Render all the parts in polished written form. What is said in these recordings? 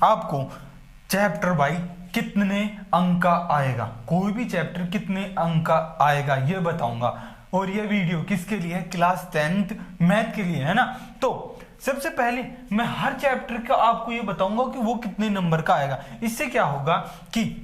आपको chapter by कितने अंक का आएगा, कोई भी चैप्टर कितने अंक का आएगा ये बताऊंगा। और ये वीडियो किसके लिए है? क्लास 10th मैथ के लिए है ना। तो सबसे पहले मैं हर चैप्टर का आपको ये बताऊंगा कि वो कितने नंबर का आएगा। इससे क्या होगा कि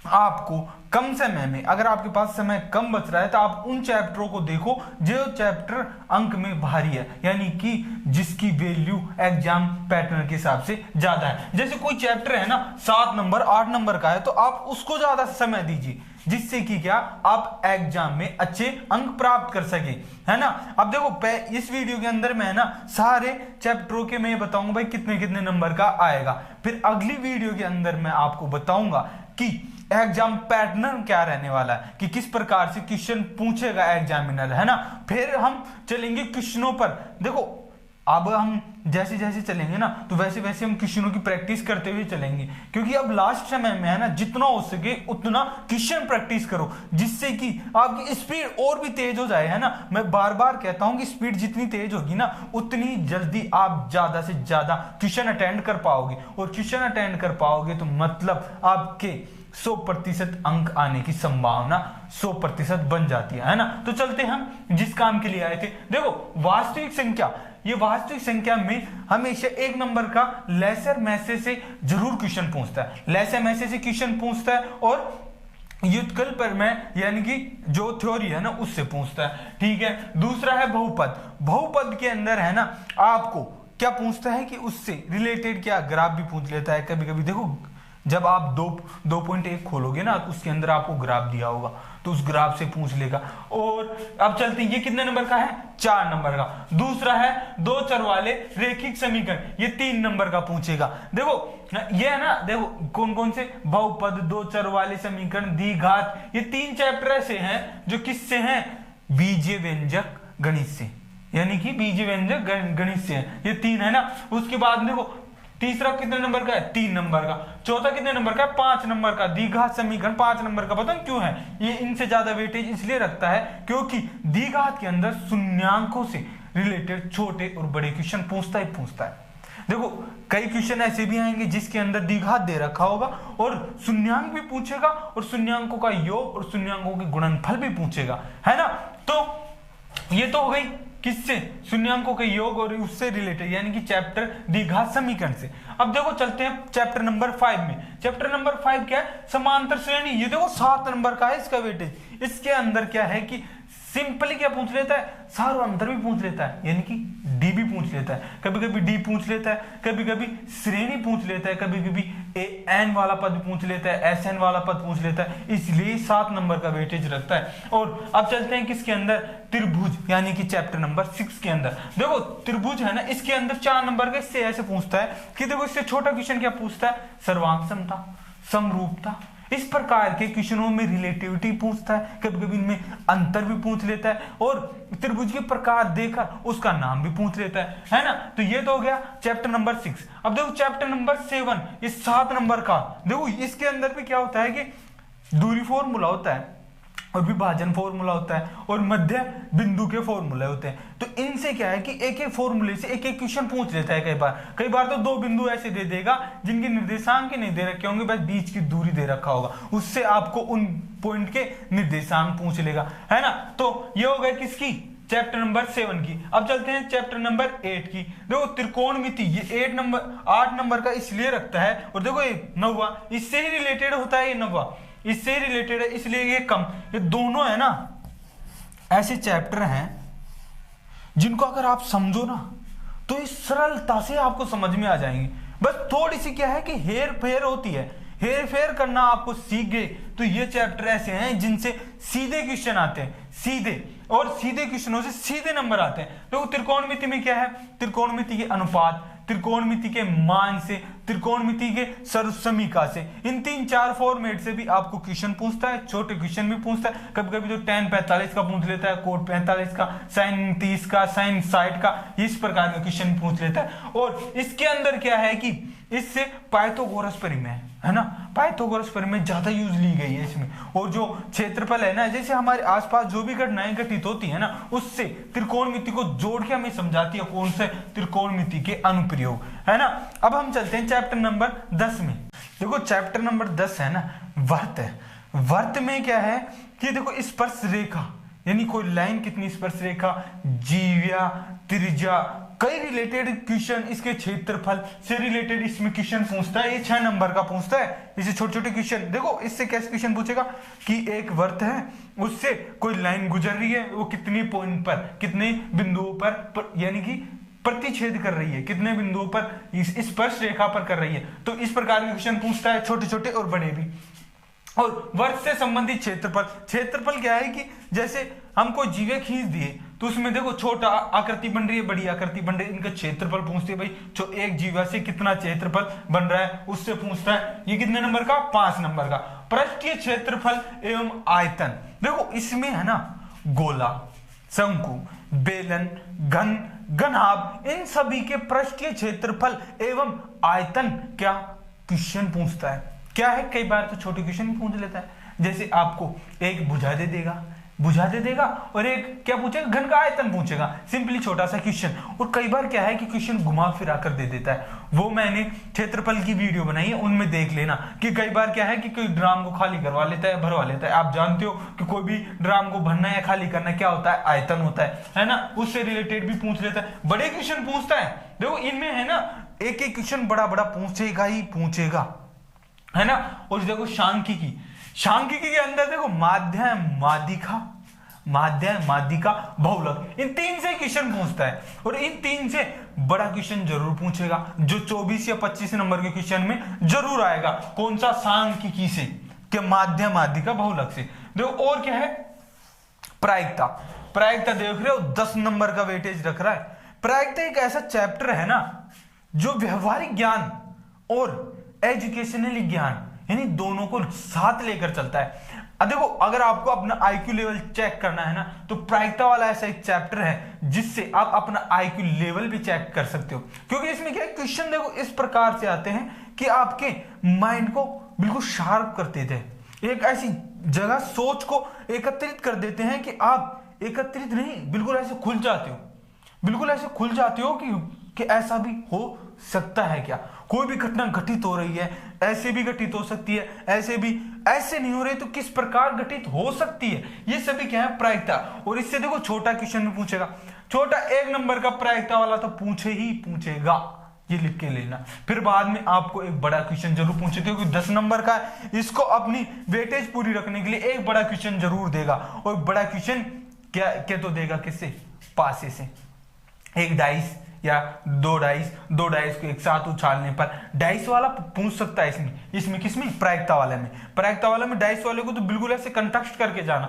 आपको कम समय में, अगर आपके पास समय कम बच रहा है तो आप उन चैप्टरों को देखो जो चैप्टर अंक में भारी है, यानी कि जिसकी वैल्यू एग्जाम पैटर्न के हिसाब से ज्यादा है। जैसे कोई चैप्टर है ना 7 नंबर 8 नंबर का है तो आप उसको ज्यादा समय दीजिए, जिससे कि क्या आप एग्जाम में अच्छे अंक प्राप्त कर सके, है ना। अब देखो इस वीडियो के अंदर मैं ना सारे चैप्टरों के मैं बताऊंगा भाई कितने कितने नंबर का आएगा। फिर अगली वीडियो के अंदर मैं आपको बताऊंगा कि एग्जाम पैटर्न क्या रहने वाला है, कि किस प्रकार से क्वेश्चन पूछेगा एग्जामिनर, है ना। फिर हम चलेंगे क्वेश्चनों पर। देखो अब हम जैसे जैसे चलेंगे ना तो वैसे वैसे हम क्वेश्चनों की प्रैक्टिस करते हुए चलेंगे, क्योंकि अब लास्ट समय में है ना जितना हो सके उतना क्वेश्चन प्रैक्टिस करो, जिससे कि आपकी स्पीड और भी तेज हो जाए, है ना। मैं बार बार कहता हूं कि स्पीड जितनी तेज होगी ना उतनी जल्दी आप ज्यादा से ज्यादा क्वेश्चन अटेंड कर पाओगे, और क्वेश्चन अटेंड कर पाओगे तो मतलब आपके 100% अंक आने की संभावना 100% बन जाती है ना। तो चलते हम जिस काम के लिए आए थे। देखो वास्तविक संख्या, ये वास्तविक संख्या में हमेशा एक नंबर का लेसर मैसेज से जरूर क्वेश्चन पूछता है, लेसर मैसेज से क्वेश्चन पूछता है, और युत्कल पर में यानी कि जो थ्योरी है ना उससे पूछता है, ठीक है। दूसरा है बहुपद। बहुपद के अंदर है ना आपको क्या पूछता है कि उससे रिलेटेड क्या ग्राफ भी पूछ लेता है कभी कभी। देखो जब आप 2.1 खोलोगे ना तो उसके अंदर आपको ग्राफ दिया होगा तो उस ग्राफ से पूछ लेगा। और अब चलते हैं, ये कितने नंबर का है? 4 नंबर का। दूसरा है दो चर वाले रेखिक समीकरण, ये 3 नंबर का पूछेगा। देखो ये है ना, देखो कौन कौन से? बहुपद, दो चर वाले समीकरण, द्विघात, ये 3 चैप्टर ऐसे हैं जो किससे हैं? बीजीय व्यंजक गणित से, यानी कि बीजीय व्यंजक गणित से है, ये 3 है ना। उसके बाद देखो तीसरा कितने नंबर का है? 3 नंबर का। चौथा कितने नंबर का है? 5 नंबर का। द्विघात समीकरण 5 नंबर का। पता है क्यों है? ये इनसे ज्यादा वेटेज इसलिए रखता है क्योंकि द्विघात के अंदर शून्यांकों से रिलेटेड छोटे और बड़े क्वेश्चन पूछता है। देखो कई क्वेश्चन ऐसे भी आएंगे जिसके अंदर द्विघात दे रखा होगा और शून्यांक भी पूछेगा, और शून्यांकों का योग और शून्यांकों के गुणनफल भी पूछेगा, है ना। तो ये तो हो गई किससे? शून्यांकों के योग और उससे रिलेटेड, यानी कि चैप्टर द्विघात समीकरण से। अब देखो चलते हैं चैप्टर नंबर 5 में। चैप्टर नंबर 5 क्या है? समांतर श्रेणी। ये देखो 7 नंबर का है इसका वेटेज। इसके अंदर क्या है कि सिंपली क्या पूछ लेता है? सार्वंतर भी पूछ लेता है, यानी कि डी भी पूछ लेता है, कभी कभी डी पूछ लेता है, कभी कभी श्रेणी पूछ लेता है, कभी कभी एन वाला पद पूछ लेता है, एस एन वाला पद पूछ लेता है, इसलिए 7 नंबर का वेटेज रखता है। और अब चलते हैं किसके अंदर? त्रिभुज, यानी कि चैप्टर नंबर 6 के अंदर। देखो त्रिभुज है ना, इसके अंदर 4 नंबर का। इससे ऐसे पूछता है कि देखो इससे छोटा क्वेश्चन क्या पूछता है? सर्वांग समता, समरूपता, इस प्रकार के क्वेश्चनों में रिलेटिविटी पूछता है, कभी कभी इनमें अंतर भी पूछ लेता है, और त्रिभुज के प्रकार देकर उसका नाम भी पूछ लेता है ना। तो ये तो हो गया चैप्टर नंबर 6। अब देखो चैप्टर नंबर 7, ये 7 नंबर का। देखो इसके अंदर भी क्या होता है कि दूरी फॉर्मूला होता है, और विभाजन फॉर्मूला होता है, और मध्य बिंदु के फॉर्मूले होते हैं। तो इनसे क्या है कि एक एक फॉर्मूले से एक एक क्वेश्चन पूछ लेता है। कई बार तो 2 बिंदु ऐसे दे देगा जिनके निर्देशांक नहीं दे रखे होंगे, बस बीच की दूरी दे रखा होगा, उससे आपको उन पॉइंट के निर्देशांक पूछ लेगा, है ना। तो ये हो गया किसकी? चैप्टर नंबर 7 की। अब चलते हैं चैप्टर नंबर 8 की। देखो त्रिकोणमिति, ये 8 नंबर का इसलिए रखता है, और देखो ये 9वां इससे ही रिलेटेड होता है, ये 9वां इससे ही रिलेटेड है, इसलिए ये कम। ये दोनों है ना ऐसे चैप्टर हैं जिनको अगर आप समझो ना तो इस सरलता से आपको समझ में आ जाएंगे। बस थोड़ी सी क्या है कि हेर फेर होती है, हेर फेर करना आपको सीख गए तो ये चैप्टर ऐसे हैं जिनसे सीधे क्वेश्चन आते हैं, सीधे, और सीधे क्वेश्चनों से सीधे नंबर आते हैं। तो त्रिकोणमिति में क्या है? त्रिकोणमिति के अनुपात, त्रिकोणमिति के मान से, त्रिकोणमिति के सर्वसमीका से, इन 3-4 फॉर्मेट से भी आपको क्वेश्चन पूछता है, छोटे क्वेश्चन भी पूछता है। कभी कभी तो tan 45 का पूछ लेता है, cot 45 का, sin 30 का, sin 60 का, इस प्रकार का क्वेश्चन पूछ लेता है। और इसके अंदर क्या है कि इससे पाइथागोरस परिमेय, है ना, पाइथागोरस परिमेय ज्यादा यूज ली गई है इसमें। और जो क्षेत्रफल है ना, जैसे हमारे आसपास जो भी घटनाएं घटित होती है ना, उससे त्रिकोणमिति को जोड़ के हमें समझाती है। कौन से? त्रिकोणमिति के अनुप्रयोग, है ना। अब हम चलते हैं चैप्टर नंबर 10 में। देखो चैप्टर नंबर 10 है ना, वर्त है। वर्त में क्या है कि देखो स्पर्श रेखा, यानी कोई लाइन कितनी स्पर्श रेखा, जीवा, त्रिज्या, कई रिलेटेड क्वेश्चन, इसके क्षेत्रफल से रिलेटेड इसमें क्वेश्चन पूछता है। ये 6 नंबर का पूछता है, इसे छोटे छोटे क्वेश्चन। देखो इससे कैसे क्वेश्चन पूछेगा कि एक वर्त है, उससे कोई लाइन गुजर रही है, वो कितने पॉइंट पर, कितने बिंदुओं पर यानी कि प्रतिच्छेद कर रही है, कितने बिंदुओं पर इस स्पर्श रेखा पर कर रही है। तो इस प्रकार के क्वेश्चन पूछता है, छोटे छोटे और बड़े भी। और वर्त से संबंधित क्षेत्रफल, क्षेत्रफल क्या है कि जैसे हमको जीवे खींच दिए तो उसमें देखो छोटा आकृति बन रही है, बड़ी आकृति बन रही है, इनका क्षेत्रफल पूछते हैं भाई, जो एक जीवा से कितना क्षेत्रफल बन रहा है उससे पूछता है। ये कितने नंबर का, 5 नंबर का। पृष्ठीय क्षेत्रफल एवं आयतन, देखो इसमें है ना गोला, शंकु, बेलन, घन, घनाभ, इन सभी के पृष्ठीय क्षेत्रफल एवं आयतन क्या क्वेश्चन पूछता है। क्या है, कई बार तो छोटे क्वेश्चन भी पूछ लेता है, जैसे आपको एक भुजा दे देगा और एक क्या पूछेगा, घन का आयतन पूछेगा, सिंपली छोटा सा क्वेश्चन। और कई बार क्या है कि क्वेश्चन घुमा फिरा कर दे देता है। वो मैंने क्षेत्रफल की वीडियो बनाई है, उनमें देख लेना कि कई बार क्या है कि कोई ड्राम को खाली करवा लेता है, भरवा लेता है। आप जानते हो कि कोई भी ड्राम को भरना या खाली करना क्या होता है, आयतन होता है ना। उससे रिलेटेड भी पूछ लेता है, बड़े क्वेश्चन पूछता है। देखो इनमें है ना एक एक क्वेश्चन बड़ा बड़ा पूछेगा ही पूछेगा, है ना। और देखो सांख्यिकी के अंदर देखो माध्य माध्यिका बहुलक, इन 3 से क्वेश्चन पूछता है। और इन 3 से बड़ा क्वेश्चन जरूर पूछेगा, जो 24 या 25 नंबर के क्वेश्चन में जरूर आएगा। कौन सा, सांख्यिकी से, कि माध्य माध्यिका बहुलक से। देखो और क्या है, प्रायिकता देख रहे हो, 10 नंबर का वेटेज रख रहा है। प्रायिकता एक ऐसा चैप्टर है ना जो व्यवहारिक ज्ञान और एजुकेशनल ज्ञान यानी दोनों को साथ लेकर चलता है। अब देखो अगर आपको अपना आईक्यू लेवल चेक करना है ना, तो प्रायिकता वाला ऐसा एक चैप्टर है जिससे आप अपना आईक्यू लेवल भी चेक कर सकते हो। क्योंकि इसमें क्या है, क्वेश्चन देखो इस प्रकार से आते हैं कि आपके माइंड को बिल्कुल शार्प कर देते हैं, एक ऐसी जगह सोच को एकत्रित कर देते हैं कि आप एकत्रित नहीं, बिल्कुल ऐसे खुल जाते हो कि ऐसा भी हो सकता है क्या, कोई भी घटना घटित हो रही है, ऐसे भी घटित हो सकती है, ऐसे नहीं हो रही तो किस प्रकार घटित हो सकती है। ये सभी क्या है, प्रायिकता। और इससे देखो छोटा क्वेश्चन भी पूछेगा, छोटा 1 नंबर का प्रायिकता वाला तो पूछेगा, ये लिख के लेना। फिर बाद में आपको एक बड़ा क्वेश्चन जरूर पूछे, क्योंकि 10 नंबर का है, इसको अपनी वेटेज पूरी रखने के लिए एक बड़ा क्वेश्चन जरूर देगा। और बड़ा क्वेश्चन क्या तो देगा, किससे, पासे से। एक डाइस या 2 डाइस को एक साथ उछालने पर डाइस वाला पूछ सकता है। इसमें किसमें, प्रायिकता वाले में डाइस वाले को तो बिल्कुल ऐसे कंटेक्स्ट करके जाना।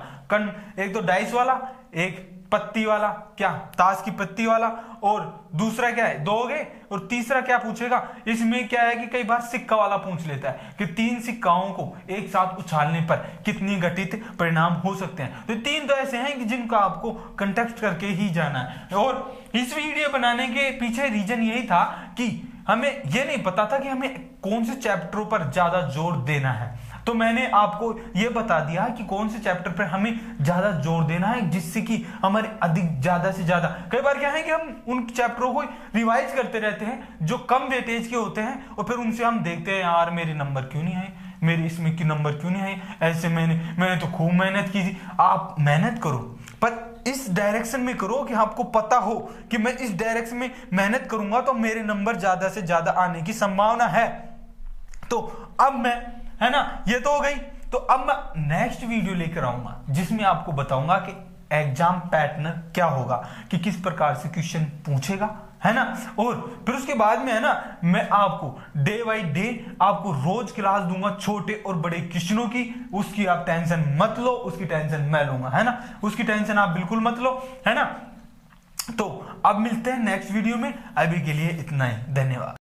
एक तो डाइस वाला, एक पत्ती वाला, क्या, ताश की पत्ती वाला, और दूसरा क्या है, 2 हो गए। और तीसरा क्या पूछेगा, इसमें क्या है कि कई बार सिक्का वाला पूछ लेता है कि 3 सिक्काओं को एक साथ उछालने पर कितनी घटित परिणाम हो सकते हैं। तो 3 तो ऐसे हैं कि जिनका आपको कंटेक्स्ट करके ही जाना है। और इस वीडियो बनाने के पीछे रीजन यही था कि हमें यह नहीं पता था कि हमें कौन से चैप्टरों पर ज्यादा जोर देना है। तो मैंने आपको यह बता दिया कि कौन से चैप्टर पर हमें ज्यादा जोर देना है, जिससे कि हमारे अधिक ज्यादा से ज्यादा, कई बार क्या है कि हम उन चैप्टरों को रिवाइज करते रहते हैं जो कम वेटेज के होते हैं, और फिर उनसे हम देखते हैं यार मेरे नंबर क्यों नहीं आए, मेरे इसमें की नंबर क्यों नहीं आए, ऐसे मैंने तो खूब मेहनत की थी। आप मेहनत करो पर इस डायरेक्शन में करो कि आपको पता हो कि मैं इस डायरेक्शन में मेहनत करूंगा तो मेरे नंबर ज्यादा से ज्यादा आने की संभावना है। तो अब मैं, है ना, ये तो हो गई। तो अब मैं नेक्स्ट वीडियो लेकर आऊंगा जिसमें आपको बताऊंगा कि एग्जाम पैटर्न क्या होगा, कि किस प्रकार से क्वेश्चन पूछेगा, है ना। और फिर उसके बाद में है ना, मैं आपको डे बाय डे आपको रोज क्लास दूंगा छोटे और बड़े क्वेश्चनों की। उसकी आप टेंशन मत लो, उसकी टेंशन मैं लूंगा, है ना, उसकी टेंशन आप बिल्कुल मत लो, है ना। तो अब मिलते हैं नेक्स्ट वीडियो में, अभी के लिए इतना ही, धन्यवाद।